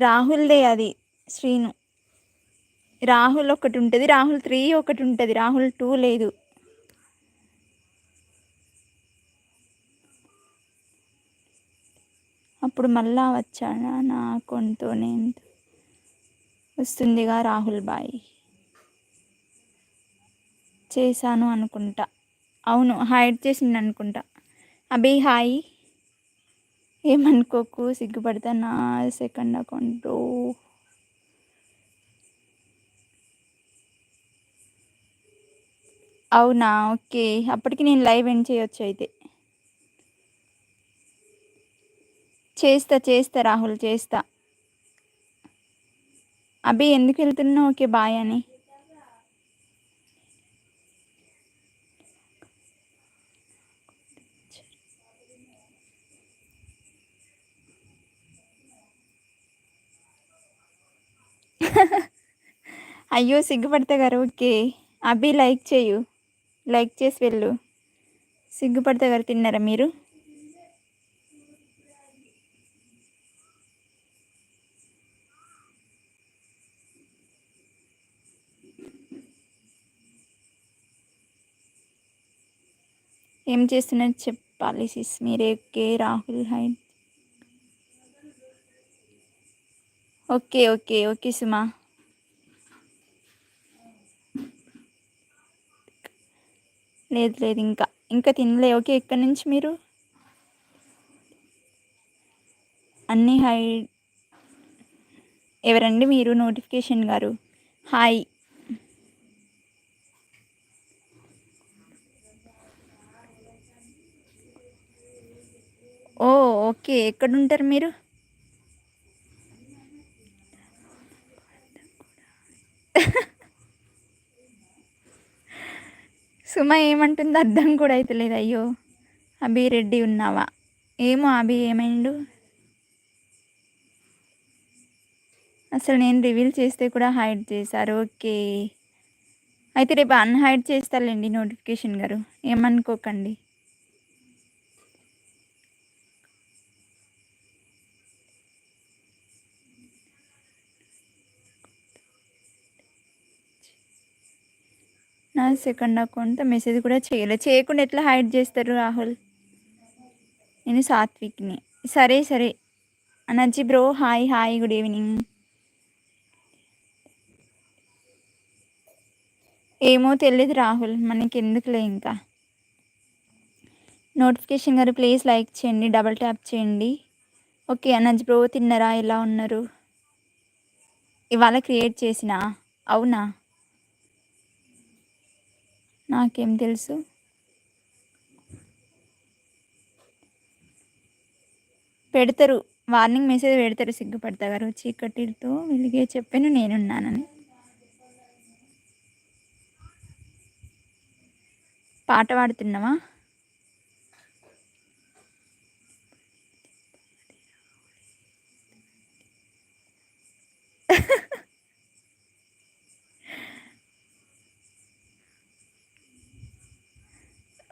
రాహుల్‌దే అది. శ్రీను. రాహుల్ ఒకటుంటది. రాహుల్ 3 ఒకటుంటది. రాహుల్ 2 లేదు. అప్పుడు మళ్ళా వచ్చానా నా అకౌంట్‌తోనే వస్తుందిగా రాహుల్ బాయ్. చేశాను అనుకుంటా. అవును. హైడ్ చేసిండనుకుంటా. అభి హాయ్. ఏమనుకోకు సిగ్గుపడతా నా సెకండ్ అకౌంట్ బ్రో. అవునా? ఓకే. అప్పటికి నేను లైవ్ ఎండ్ చేయొచ్చు అయితే. చేస్తా రాహుల్ చేస్తా. అభి ఎందుకు వెళ్తున్నావు? ఓకే బాయ్ అని. అయ్యో సిగ్గుపడతా గారు. ఓకే అభి లైక్ చేయు. లైక్ చేసి వెళ్ళు. సిగ్గుపడతా గారు. తిన్నారా మీరు? ఏం చేస్తున్నారు చెప్పాలి సిస్ మీరే. Okay Rahul hide. ఓకే సుమా. లేదు ఇంకా తినలే. ఓకే ఎక్కడి నుంచి మీరు? అన్నీ హైడ్. ఎవరండి మీరు? నోటిఫికేషన్ గారు హాయ్. ఓ ఓకే ఎక్కడుంటారు మీరు? సుమ ఏమంటుందో అర్థం కూడా అవుతలేదు. అయ్యో అభి రెడ్డి ఉన్నావా? ఏమో అభి ఏమైండు అసలు. నేను రివీల్ చేస్తే కూడా హైడ్ చేశారు. ఓకే అయితే రేపు అన్హైడ్ చేస్తారులేండి నోటిఫికేషన్ గారు. ఏమనుకోకండి. నా సెకండ్ అకౌంట్ మెసేజ్ కూడా చేయకుండా ఎట్లా హైడ్ చేస్తారు రాహుల్? నేను సాత్విక్ని. సరే అనజ్జి బ్రో హాయ్ గుడ్ ఈవినింగ్. ఏమో తెలియదు రాహుల్, మనకి ఎందుకులే ఇంకా. నోటిఫికేషన్ గారు ప్లీజ్ లైక్ చేయండి, డబల్ ట్యాప్ చేయండి. ఓకే అనజ్ బ్రో తిన్నారా? ఎలా ఉన్నారు? ఇవాళ క్రియేట్ చేసిన. అవునా? నాకేం తెలుసు. పెడతారు వార్నింగ్ మెసేజ్ పెడతారు. సిగ్గుపడతా గారు. చీకటితో వెలిగే చెప్పాను నేనున్నానని. పాట పాడుతున్నావా?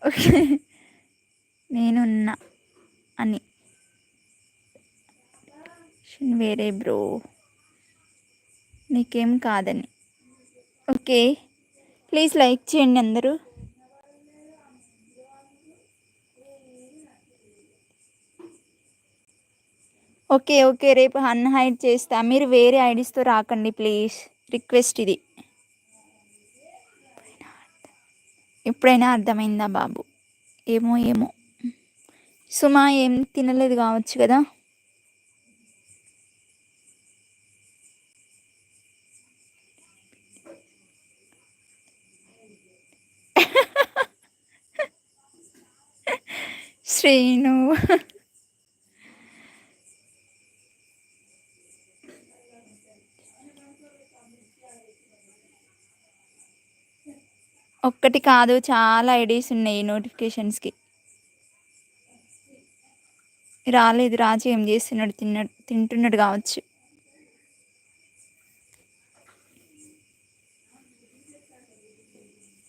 ఓకే నేనున్నా అని వేరే బ్రో నీకేం కాదని. ఓకే ప్లీజ్ లైక్ చేయండి అందరూ. ఓకే రేపు అన్హైడ్ చేస్తా. మీరు వేరే ఐడీస్తో రాకండి ప్లీజ్, రిక్వెస్ట్ ఇది. ఇప్పుడైనా అర్థమైందా బాబు? ఏమో సుమా ఏం తినలేదు కావచ్చు కదా? శ్రీను ఒక్కటి కాదు చాలా ఐడీస్ ఉన్నాయి నోటిఫికేషన్స్కి. రాలేదు. రాజు ఏం చేస్తున్నాడు? తింటున్నాడు కావచ్చు.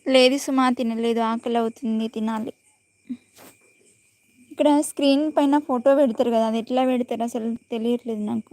లేదు సుమా తినలేదు, ఆకలి అవుతుంది, తినాలి. ఇక్కడ స్క్రీన్ పైన ఫోటో పెడతారు కదా, అది ఎట్లా పెడతారు అసలు తెలియట్లేదు నాకు.